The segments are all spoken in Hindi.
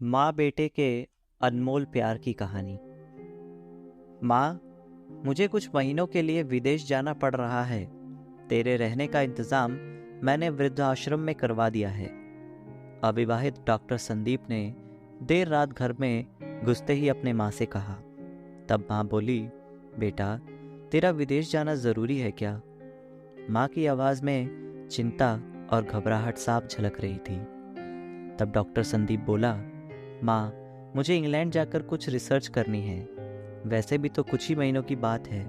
माँ बेटे के अनमोल प्यार की कहानी। माँ, मुझे कुछ महीनों के लिए विदेश जाना पड़ रहा है। तेरे रहने का इंतज़ाम मैंने वृद्धाश्रम में करवा दिया है। अविवाहित डॉक्टर संदीप ने देर रात घर में घुसते ही अपने माँ से कहा। तब माँ बोली, बेटा, तेरा विदेश जाना ज़रूरी है क्या? माँ की आवाज़ में चिंता और घबराहट साफ झलक रही थी। तब डॉक्टर संदीप बोला, माँ, मुझे इंग्लैंड जाकर कुछ रिसर्च करनी है। वैसे भी तो कुछ ही महीनों की बात है,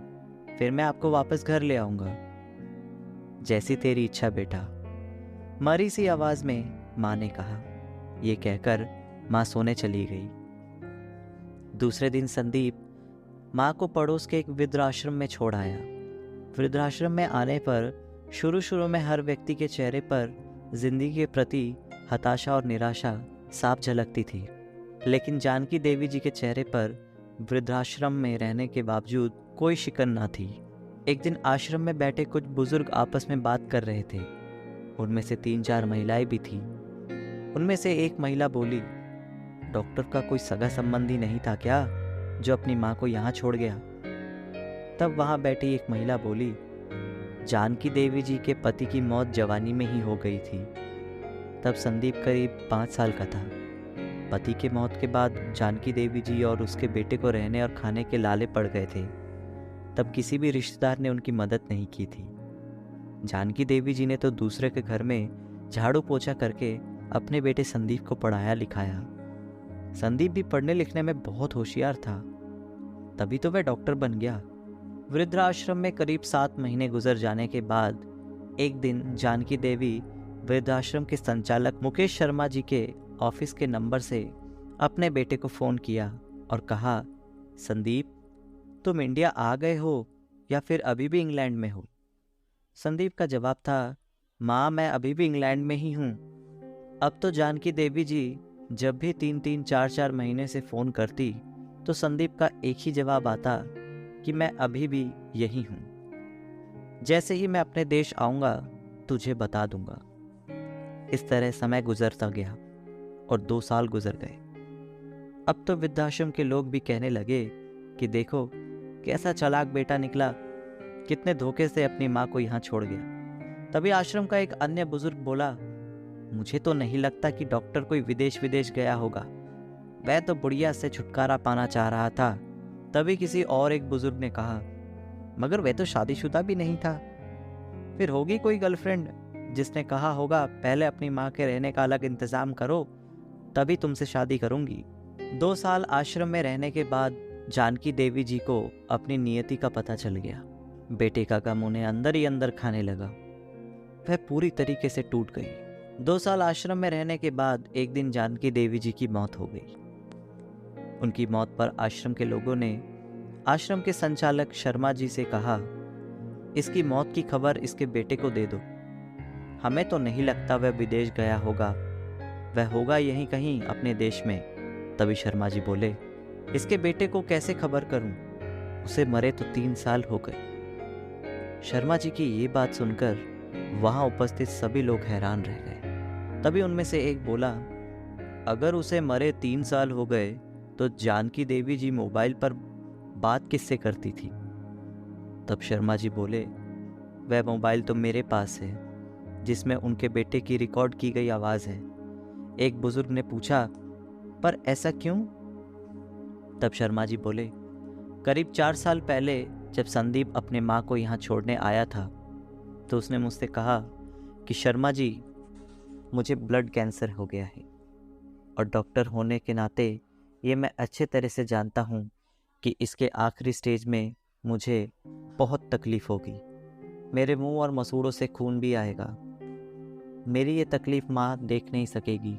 फिर मैं आपको वापस घर ले आऊँगा। जैसी तेरी इच्छा बेटा, मरी सी आवाज़ में माँ ने कहा। ये कहकर माँ सोने चली गई। दूसरे दिन संदीप माँ को पड़ोस के एक वृद्धाश्रम में छोड़ आया। वृद्धाश्रम में आने पर शुरू शुरू में हर व्यक्ति के चेहरे पर जिंदगी के प्रति हताशा और निराशा साफ झलकती थी, लेकिन जानकी देवी जी के चेहरे पर वृद्धाश्रम में रहने के बावजूद कोई शिकन न थी। एक दिन आश्रम में बैठे कुछ बुजुर्ग आपस में बात कर रहे थे। उनमें से 3-4 महिलाएं भी थीं। उनमें से एक महिला बोली, डॉक्टर का कोई सगा संबंधी नहीं था क्या जो अपनी माँ को यहाँ छोड़ गया? तब वहाँ बैठी एक महिला बोली, जानकी देवी जी के पति की मौत जवानी में ही हो गई थी। तब संदीप करीब 5 साल का था। पति के मौत के बाद जानकी देवी जी और उसके बेटे को रहने और खाने के लाले पड़ गए थे। तब किसी भी रिश्तेदार ने उनकी मदद नहीं की थी। जानकी देवी जी ने तो दूसरे के घर में झाड़ू पोछा करके अपने बेटे संदीप को पढ़ाया लिखाया। संदीप भी पढ़ने लिखने में बहुत होशियार था, तभी तो वह डॉक्टर बन गया। वृद्धाश्रम में करीब 7 महीने गुजर जाने के बाद एक दिन जानकी देवी वृद्धाश्रम के संचालक मुकेश शर्मा जी के ऑफिस के नंबर से अपने बेटे को फ़ोन किया और कहा, संदीप, तुम इंडिया आ गए हो या फिर अभी भी इंग्लैंड में हो? संदीप का जवाब था, माँ, मैं अभी भी इंग्लैंड में ही हूँ। अब तो जानकी देवी जी जब भी 3-3, 4-4 महीने से फ़ोन करती तो संदीप का एक ही जवाब आता कि मैं अभी भी यही हूँ। जैसे ही मैं अपने देश आऊँगा तुझे बता दूंगा। इस तरह समय गुजरता गया और 2 साल गुजर गए। अब तो वृद्धाश्रम के लोग भी कहने लगे कि देखो कैसा चालाक बेटा निकला, कितने धोखे से अपनी माँ को यहाँ छोड़ गया। तभी आश्रम का एक अन्य बुजुर्ग बोला, मुझे तो नहीं लगता कि डॉक्टर कोई विदेश गया होगा। वह तो बुढ़िया से छुटकारा पाना चाह रहा था। तभी किसी और एक बुजुर्ग ने कहा, मगर वह तो शादीशुदा भी नहीं था। फिर होगी कोई गर्लफ्रेंड जिसने कहा होगा पहले अपनी माँ के रहने का अलग इंतजाम करो, तभी तुमसे शादी करूंगी। 2 साल आश्रम में रहने के बाद जानकी देवी जी को अपनी नियति का पता चल गया। बेटे का गम उन्हें अंदर ही अंदर खाने लगा। वह पूरी तरीके से टूट गई। 2 साल आश्रम में रहने के बाद एक दिन जानकी देवी जी की मौत हो गई। उनकी मौत पर आश्रम के लोगों ने आश्रम के संचालक शर्मा जी से कहा, इसकी मौत की खबर इसके बेटे को दे दो। हमें तो नहीं लगता वह विदेश गया होगा, वह होगा यहीं कहीं अपने देश में। तभी शर्मा जी बोले, इसके बेटे को कैसे खबर करूं? उसे मरे तो 3 साल हो गए। शर्मा जी की ये बात सुनकर वहां उपस्थित सभी लोग हैरान रह गए। तभी उनमें से एक बोला, अगर उसे मरे 3 साल हो गए तो जानकी देवी जी मोबाइल पर बात किससे करती थी? तब शर्मा जी बोले, वह मोबाइल तो मेरे पास है जिसमें उनके बेटे की रिकॉर्ड की गई आवाज़ है। एक बुजुर्ग ने पूछा, पर ऐसा क्यों? तब शर्मा जी बोले, करीब 4 साल पहले जब संदीप अपने माँ को यहाँ छोड़ने आया था तो उसने मुझसे कहा कि शर्मा जी, मुझे ब्लड कैंसर हो गया है और डॉक्टर होने के नाते ये मैं अच्छे तरह से जानता हूँ कि इसके आखिरी स्टेज में मुझे बहुत तकलीफ़ होगी। मेरे मुंह और मसूड़ों से खून भी आएगा। मेरी ये तकलीफ़ माँ देख नहीं सकेगी,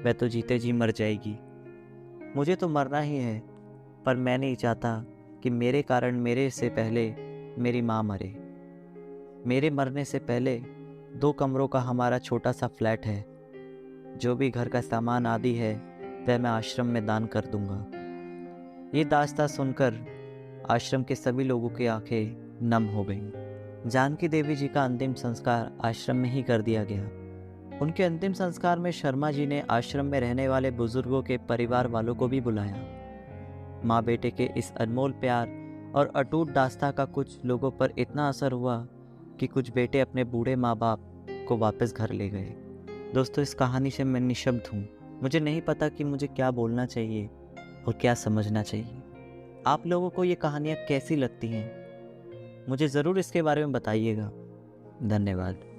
वह तो जीते जी मर जाएगी। मुझे तो मरना ही है, पर मैं नहीं चाहता कि मेरे कारण मेरे से पहले मेरी माँ मरे। मेरे मरने से पहले 2 कमरों का हमारा छोटा सा फ्लैट है। जो भी घर का सामान आदि है वह मैं आश्रम में दान कर दूंगा। ये दास्तां सुनकर आश्रम के सभी लोगों की आंखें नम हो गईं। जानकी देवी जी का अंतिम संस्कार आश्रम में ही कर दिया गया। उनके अंतिम संस्कार में शर्मा जी ने आश्रम में रहने वाले बुजुर्गों के परिवार वालों को भी बुलाया। माँ बेटे के इस अनमोल प्यार और अटूट दास्ता का कुछ लोगों पर इतना असर हुआ कि कुछ बेटे अपने बूढ़े माँ बाप को वापस घर ले गए। दोस्तों, इस कहानी से मैं निशब्द हूँ। मुझे नहीं पता कि मुझे क्या बोलना चाहिए और क्या समझना चाहिए। आप लोगों को ये कहानियाँ कैसी लगती हैं? मुझे ज़रूर इसके बारे में बताइएगा। धन्यवाद।